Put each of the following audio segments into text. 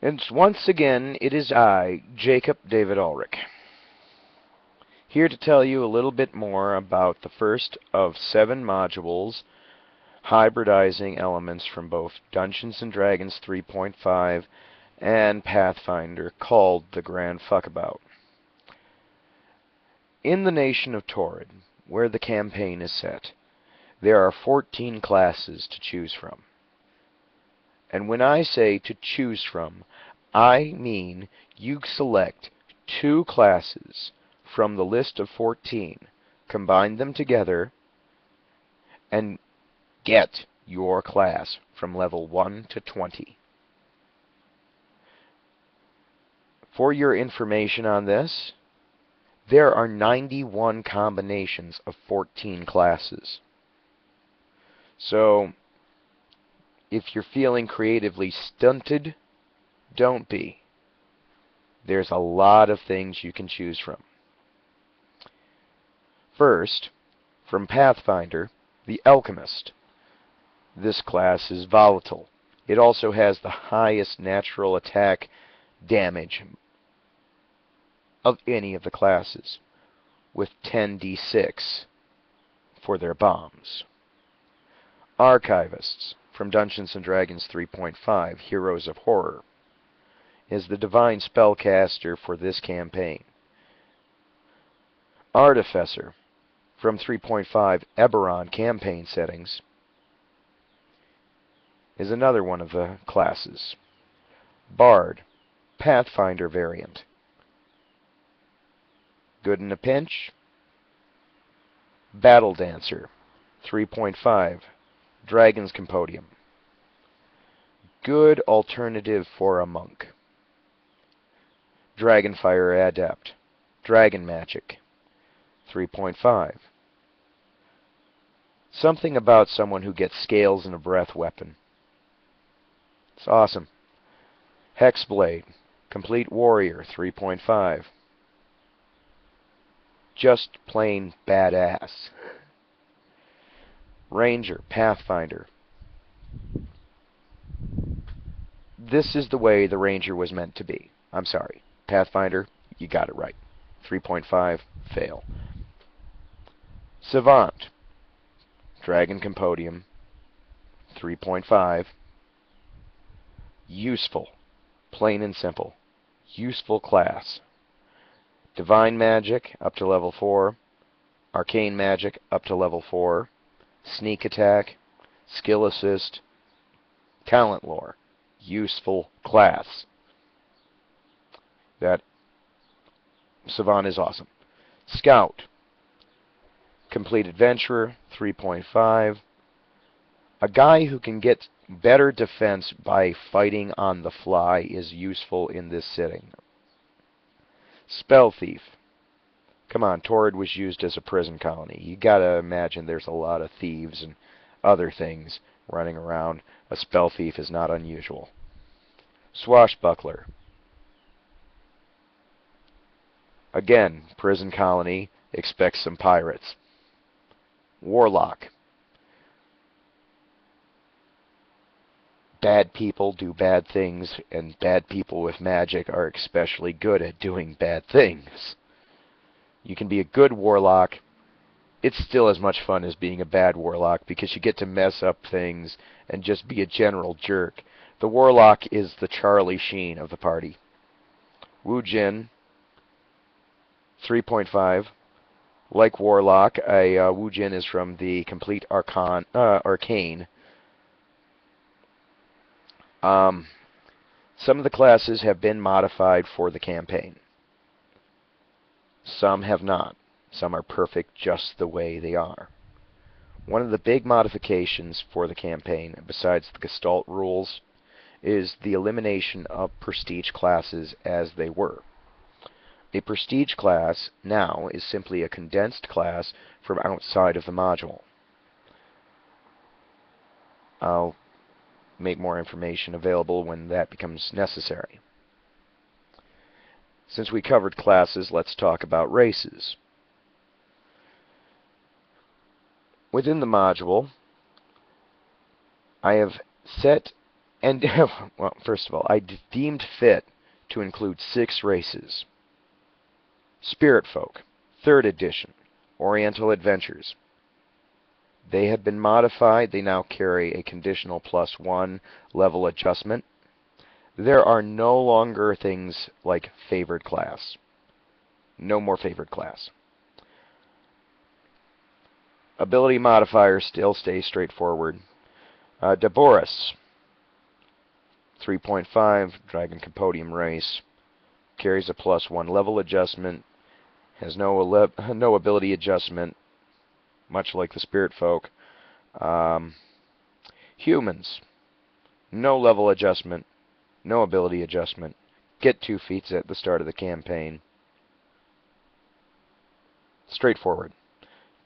And once again, it is I, Jacob David Ulrich, here to tell you a little bit more about the first of 7 modules hybridizing elements from both Dungeons & Dragons 3.5 and Pathfinder, called the Grand Fuckabout. In the nation of Torrid, where the campaign is set, there are 14 classes to choose from. And when I say to choose from, I mean you select 2 classes from the list of 14, combine them together, and get your class from level 1 to 20. For your information on this, there are 91 combinations of 14 classes. So, if you're feeling creatively stunted, don't be. There's a lot of things you can choose from. First, from Pathfinder, the Alchemist. This class is volatile. It also has the highest natural attack damage of any of the classes, with 10d6 for their bombs. Archivists, from Dungeons & Dragons 3.5, Heroes of Horror, is the divine spellcaster for this campaign. Artificer, from 3.5 Eberron campaign settings, is another one of the classes. Bard, Pathfinder variant. Good in a pinch. Battle Dancer, 3.5 Dragon's Compendium. Good alternative for a monk. Dragonfire Adept, Dragon Magic, 3.5. Something about someone who gets scales and a breath weapon. It's awesome. Hexblade, Complete Warrior, 3.5. Just plain badass. Ranger, Pathfinder. This is the way the Ranger was meant to be. I'm sorry. Pathfinder, you got it right. 3.5, fail. Savant, Dragon Compendium, 3.5. Useful, plain and simple. Useful class. Divine Magic, up to level 4. Arcane Magic, up to level 4. Sneak Attack, Skill Assist, Talent Lore. Useful class. That Savant is awesome. Scout, Complete Adventurer, 3.5. A guy who can get better defense by fighting on the fly is useful in this setting. Spell Thief. Come on, Torrid was used as a prison colony. You gotta imagine there's a lot of thieves and other things running around. A spell thief is not unusual. Swashbuckler. Again, prison colony, expect some pirates. Warlock. Bad people do bad things, and bad people with magic are especially good at doing bad things. You can be a good warlock. It's still as much fun as being a bad warlock because you get to mess up things and just be a general jerk. The warlock is the Charlie Sheen of the party. Wu Jin, 3.5. Like Warlock, Wu Jin is from the Complete Arcane. Some of the classes have been modified for the campaign. Some have not. Some are perfect just the way they are. One of the big modifications for the campaign, besides the gestalt rules, is the elimination of prestige classes as they were. A prestige class now is simply a condensed class from outside of the module. I'll make more information available when that becomes necessary. Since we covered classes, let's talk about races. Within the module, I have set And, well, first of all, I deemed fit to include 6 races. Spirit Folk, 3rd edition, Oriental Adventures. They have been modified. They now carry a conditional +1 level adjustment. There are no longer things like favored class. No more favored class. Ability modifiers still stay straightforward. Daboris, 3.5, Dragon Compodium race. Carries a +1 level adjustment. Has no ability adjustment, much like the Spirit Folk. Humans, no level adjustment, no ability adjustment. Get 2 feats at the start of the campaign. Straightforward.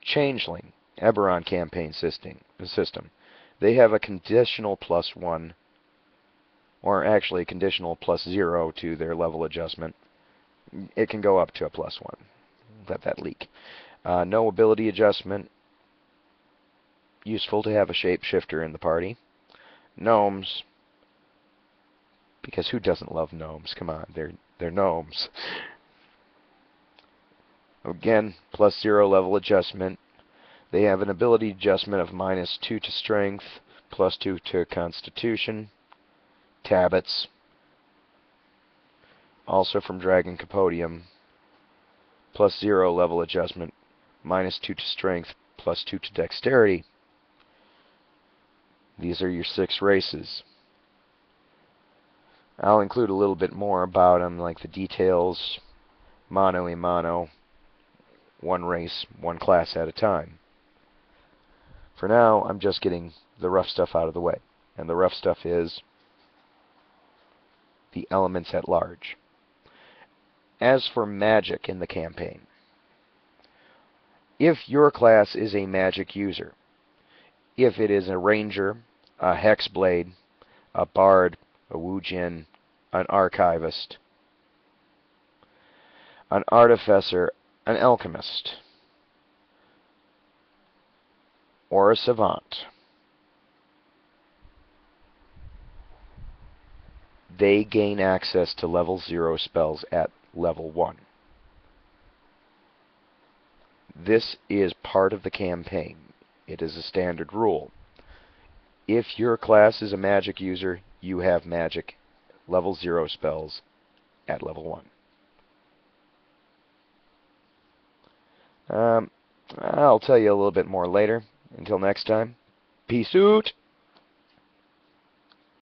Changeling, Eberron campaign system. They have a conditional +1, or actually a conditional +0 to their level adjustment. It can go up to a +1. Let that leak. No ability adjustment. Useful to have a shapeshifter in the party. Gnomes, because who doesn't love gnomes? Come on, they're gnomes. Again, +0 level adjustment. They have an ability adjustment of -2 to strength, +2 to constitution. Tabbets, also from Dragon Compodium, +0 level adjustment, -2 to strength, +2 to dexterity. These are your 6 races. I'll include a little bit more about them, like the details, mano a mano, 1 race, 1 class at a time. For now, I'm just getting the rough stuff out of the way. And the rough stuff is the elements at large. As for magic in the campaign, if your class is a magic user, if it is a ranger, a hexblade, a bard, a wujin, an archivist, an artificer, an alchemist, or a savant, they gain access to level 0 spells at level 1. This is part of the campaign. It is a standard rule. If your class is a magic user, you have magic level 0 spells at level 1. I'll tell you a little bit more later. Until next time, peace out.